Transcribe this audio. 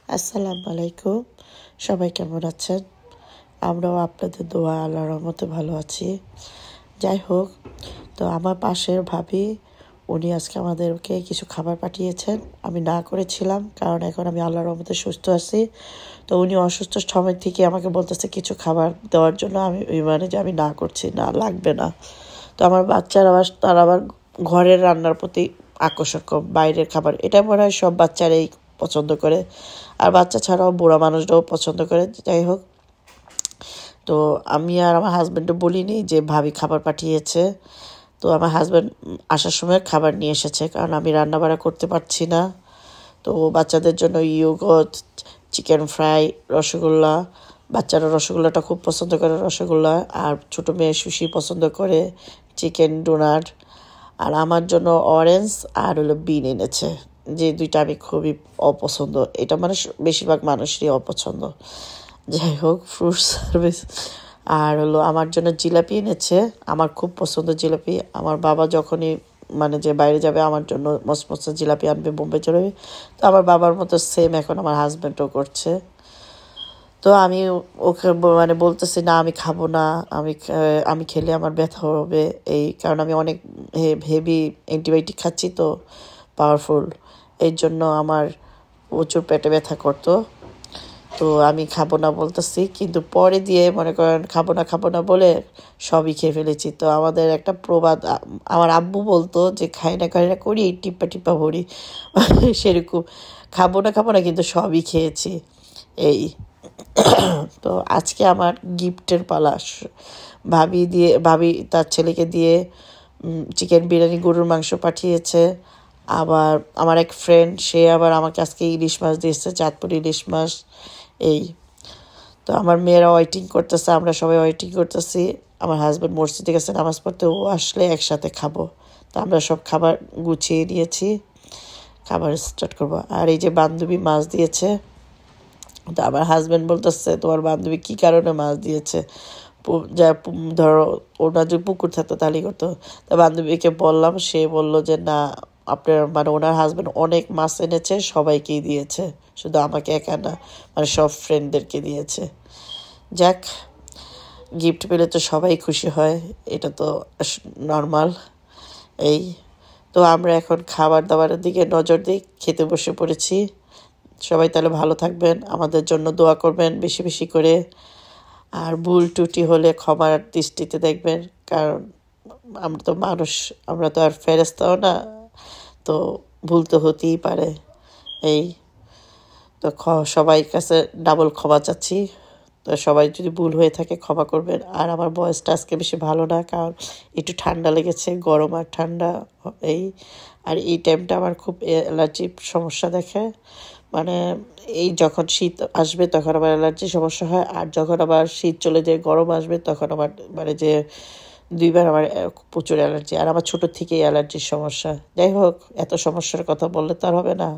আসসালামু আলাইকুম। সবাই কেমন আছেন? আমরাও আপনাদের দোয়া আল্লাহর রহমতে ভালো আছি। যাই হোক, তো আমার পাশের ভাবি উনি আজকে আমাদেরকে কিছু খাবার পাঠিয়েছেন। আমি না করেছিলাম, কারণ এখন আমি আল্লাহর রহমতে সুস্থ আছি। তো উনি অসুস্থ সময় থেকে আমাকে বলতেছে কিছু খাবার দেওয়ার জন্য। আমি যে আমি না করছি, না লাগবে না। তো আমার বাচ্চারা তারা আবার ঘরের রান্নার প্রতি আকর্ষণ কম, বাইরের খাবার এটা মনে হয় সব বাচ্চারাই পছন্দ করে, আর বাচ্চা ছাড়াও বুড়া মানুষরাও পছন্দ করে। যাই হোক, তো আমি আর আমার হাজব্যান্ডও বলিনি যে ভাবি খাবার পাঠিয়েছে। তো আমার হাজব্যান্ড আসার সময় খাবার নিয়ে এসেছে, কারণ আমি রান্নাবাড়া করতে পারছি না। তো বাচ্চাদের জন্য ইয়োগurt, চিকেন ফ্রাই, রসগোল্লা, বাচ্চারা রসগোল্লাটা খুব পছন্দ করে, রসগোল্লা। আর ছোটো মেয়ে সুশি পছন্দ করে, চিকেন ডোনাট। আর আমার জন্য অরেঞ্জ আর বিন এনেছে, যে দুইটা আমি খুবই অপছন্দ। এটা মানে বেশিরভাগ মানুষেরই অপছন্দ। যাই হোক, ফ্রুট সার্ভিস। আর আমার জন্য জিলাপি এনেছে, আমার খুব পছন্দ জিলাপি। আমার বাবা যখনই যে বাইরে যাবে আমার জন্য মসমসা জিলাপি আনবে, বোম্বে জিলাপি। তো আমার বাবার মতো সেম এখন আমার হাজব্যান্ডও করছে। তো আমি ওকে বলতেছি না, আমি খাবো না, আমি খেলে আমার ব্যথা হবে। এই কারণ আমি অনেক হেভি অ্যান্টিবায়োটিক খাচ্ছি, তো পাওয়ারফুল। এই জন্য আমার প্রচুর পেটে ব্যথা করতো। তো আমি খাবো না বলতেছি, কিন্তু পরে দিয়ে মনে করেন খাবো না বলে সবই খেয়ে ফেলেছি। তো আমাদের একটা প্রবাদ, আমার আব্বু বলতো যে খাই না করি টিপ্পা টিপ্পা ভরি। সেরকম খাবো না কিন্তু সবই খেয়েছি। এই তো আজকে আমার গিফটের পালা। ভাবি তার ছেলেকে দিয়ে চিকেন বিরিয়ানি, গরুর মাংস পাঠিয়েছে। আবার আমার এক ফ্রেন্ড, সে আবার আমাকে আজকে ইলিশ মাছ দিয়েছে, চাঁদপুর ইলিশ মাছ। এই তো আমার মেয়েরা ওয়েটিং করতেছে, আমরা সবাই ওয়েটিং করতেছি। আমার হাজব্যান্ড মসজিদে গেছে নামাজ পড়তে, ও আসলে একসাথে খাবো। তো আমরা সব খাবার গুছিয়ে নিয়েছি, খাবার স্টার্ট করবো। আর এই যে বান্ধবী মাছ দিয়েছে। তো আমার হাজব্যান্ড বলতেছে, তোমার বান্ধবী কী কারণে মাছ দিয়েছে? যা ধরো ওনার যদি পুকুর থাকতো তাহলে করতো। তা বান্ধবীকে বললাম, সে বলল যে না, আপনার ওনার হাজব্যান্ড অনেক মাছ এনেছে, সবাইকেই দিয়েছে, শুধু আমাকে একা না, সব ফ্রেন্ডদেরকে দিয়েছে। যাক, গিফট পেলে তো সবাই খুশি হয়, এটা তো নর্মাল। এই তো আমরা এখন খাবার দাবারের দিকে নজর দিই, খেতে বসে পড়েছি। সবাই তাহলে ভালো থাকবেন, আমাদের জন্য দোয়া করবেন বেশি বেশি করে। আর ভুল ত্রুটি হলে ক্ষমার দৃষ্টিতে দেখবেন, কারণ আমরা তো মানুষ, আমরা তো আর ফেরেশতাও না। তো ভুল তো হতেই পারে। এই তো সবাই কাছে ডাবল ক্ষমা চাচ্ছি। তো সবাই যদি ভুল হয়ে থাকে ক্ষমা করবেন। আর আমার ভয়েসটা আজকে বেশি ভালো না, কারণ একটু ঠান্ডা লেগেছে, গরম আর ঠান্ডা। এই আর এই টাইমটা আমার খুব অ্যালার্জির সমস্যা দেখে। এই যখন শীত আসবে তখন আবার অ্যালার্জির সমস্যা হয়, আর যখন আবার শীত চলে যায় গরম আসবে তখন আমার যে দুইবার আমার প্রচুর অ্যালার্জি। আর আমার ছোটো থেকেই অ্যালার্জির সমস্যা। যাই হোক, এত সমস্যার কথা বললে তো আর হবে না।